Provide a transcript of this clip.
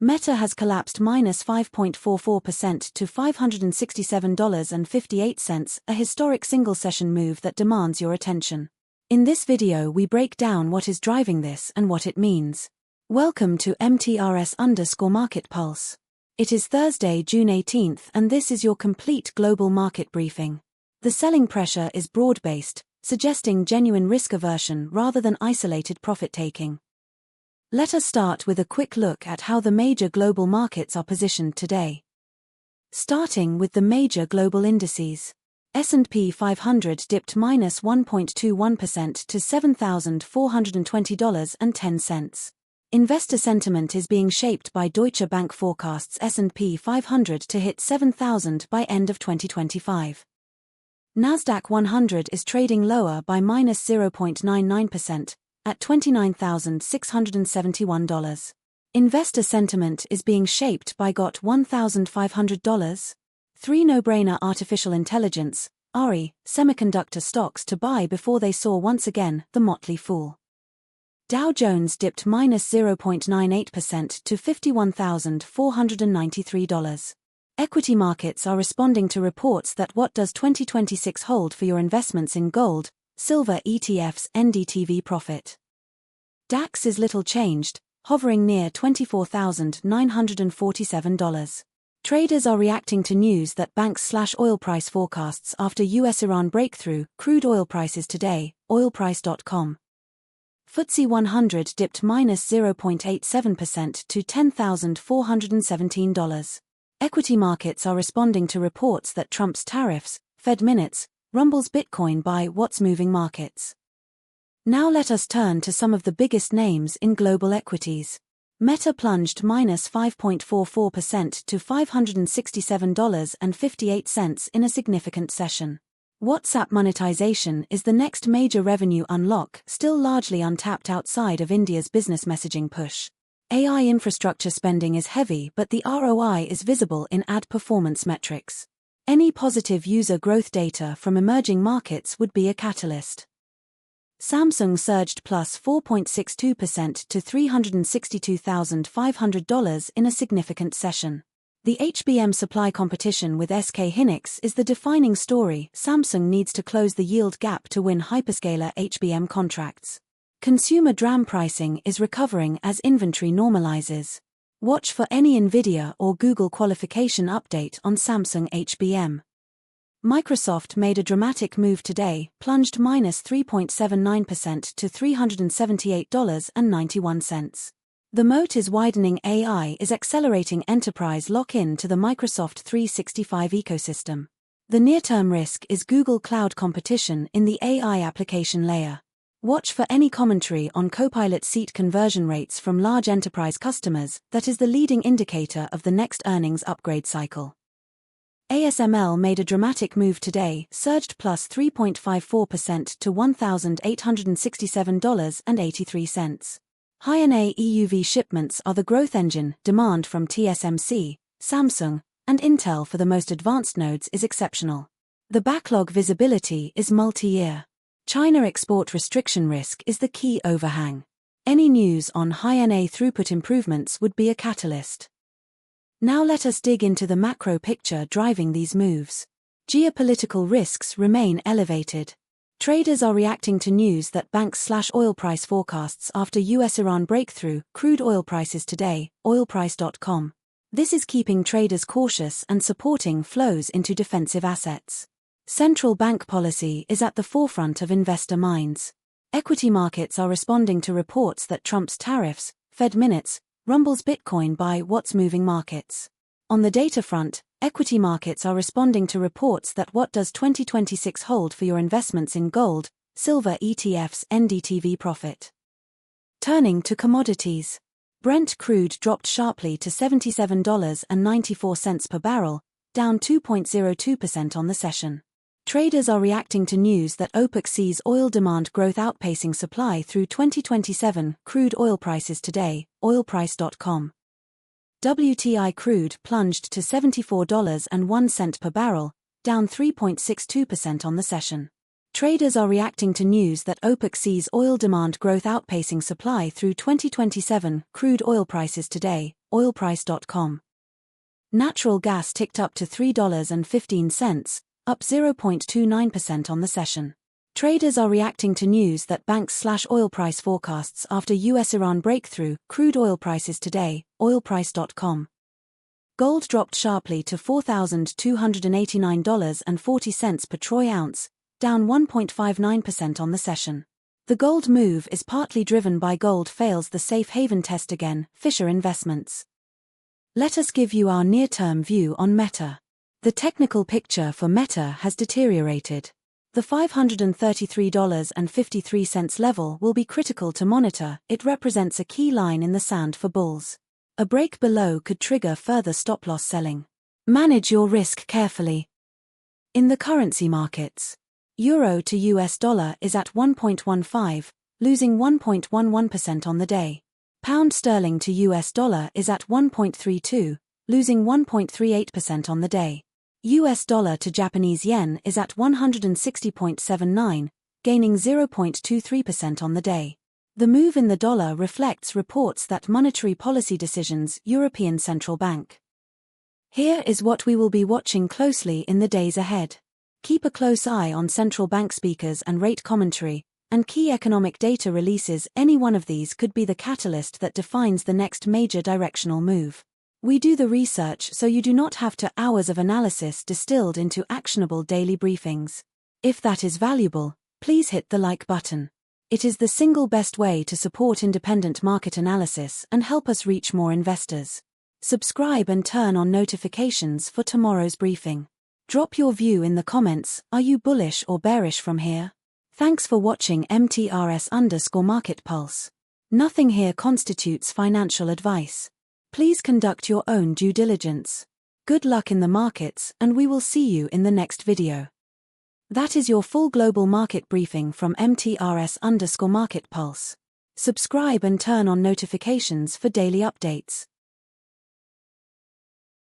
Meta has collapsed -5.44% to $567.58, a historic single-session move that demands your attention. In this video we break down what is driving this and what it means. Welcome to MTRS_Market Pulse. It is Thursday, June 18th, and this is your complete global market briefing. The selling pressure is broad-based, suggesting genuine risk aversion rather than isolated profit-taking. Let us start with a quick look at how the major global markets are positioned today. Starting with the major global indices. S&P 500 dipped -1.21% to $7,420.10. Investor sentiment is being shaped by Deutsche Bank forecasts S&P 500 to hit 7,000 by end of 2025. NASDAQ 100 is trading lower by -0.99%, at $29,671. Investor sentiment is being shaped by GOT $1,500. 3 no-brainer artificial intelligence, ARI, semiconductor stocks to buy before they soar once again, the motley fool. Dow Jones dipped -0.98% to $51,493. Equity markets are responding to reports that what does 2026 hold for your investments in gold, silver ETFs NDTV profit. DAX is little changed, hovering near $24,947. Traders are reacting to news that banks/oil price forecasts after US-Iran breakthrough, crude oil prices today, oilprice.com. FTSE 100 dipped -0.87% to $10,417. Equity markets are responding to reports that Trump's tariffs, Fed minutes, rumbles Bitcoin by what's moving markets. Now let us turn to some of the biggest names in global equities. Meta plunged -5.44% to $567.58 in a significant session. WhatsApp monetization is the next major revenue unlock, still largely untapped outside of India's business messaging push. AI infrastructure spending is heavy, but the ROI is visible in ad performance metrics. Any positive user growth data from emerging markets would be a catalyst. Samsung surged +4.62% to $362,500 in a significant session. The HBM supply competition with SK Hynix is the defining story. Samsung needs to close the yield gap to win hyperscaler HBM contracts. Consumer DRAM pricing is recovering as inventory normalizes. Watch for any Nvidia or Google qualification update on Samsung HBM. Microsoft made a dramatic move today, plunged -3.79% to $378.91. The moat is widening. AI is accelerating enterprise lock-in to the Microsoft 365 ecosystem. The near-term risk is Google Cloud competition in the AI application layer. Watch for any commentary on Copilot seat conversion rates from large enterprise customers. That is the leading indicator of the next earnings upgrade cycle. ASML made a dramatic move today, surged +3.54% to $1,867.83. High-NA EUV shipments are the growth engine. Demand from TSMC, Samsung, and Intel for the most advanced nodes is exceptional. The backlog visibility is multi-year. China export restriction risk is the key overhang. Any news on high-NA throughput improvements would be a catalyst. Now let us dig into the macro picture driving these moves. Geopolitical risks remain elevated. Traders are reacting to news that banks/oil price forecasts after US-Iran breakthrough, crude oil prices today, oilprice.com. This is keeping traders cautious and supporting flows into defensive assets. Central bank policy is at the forefront of investor minds. Equity markets are responding to reports that Trump's tariffs, Fed minutes, rumbles Bitcoin by what's moving markets. On the data front, equity markets are responding to reports that what does 2026 hold for your investments in gold, silver ETFs NDTV profit. Turning to commodities. Brent crude dropped sharply to $77.94 per barrel, down 2.02% on the session. Traders are reacting to news that OPEC sees oil demand growth outpacing supply through 2027. Crude oil prices today, oilprice.com. WTI crude plunged to $74.01 per barrel, down 3.62% on the session. Traders are reacting to news that OPEC sees oil demand growth outpacing supply through 2027. Crude oil prices today, oilprice.com. Natural gas ticked up to $3.15, up 0.29% on the session. Traders are reacting to news that banks/oil price forecasts after US-Iran breakthrough. Crude oil prices today, oilprice.com. Gold dropped sharply to $4,289.40 per troy ounce, down 1.59% on the session. The gold move is partly driven by gold fails the safe haven test again, Fisher Investments. Let us give you our near-term view on Meta. The technical picture for Meta has deteriorated. The $533.53 level will be critical to monitor. It represents a key line in the sand for bulls. A break below could trigger further stop-loss selling. Manage your risk carefully. In the currency markets, Euro to US dollar is at 1.15, losing 1.11% on the day. Pound sterling to US dollar is at 1.32, losing 1.38% on the day. US dollar to Japanese yen is at 160.79, gaining 0.23% on the day. The move in the dollar reflects reports that monetary policy decisions European Central Bank. Here is what we will be watching closely in the days ahead. Keep a close eye on central bank speakers and rate commentary, and key economic data releases. Any one of these could be the catalyst that defines the next major directional move. We do the research so you do not have to hours of analysis distilled into actionable daily briefings. If that is valuable, please hit the like button. It is the single best way to support independent market analysis and help us reach more investors. Subscribe and turn on notifications for tomorrow's briefing. Drop your view in the comments. Are you bullish or bearish from here? Thanks for watching MTRS_Market Pulse. Nothing here constitutes financial advice. Please conduct your own due diligence. Good luck in the markets, and we will see you in the next video. That is your full global market briefing from MTRS_Market Pulse. Subscribe and turn on notifications for daily updates.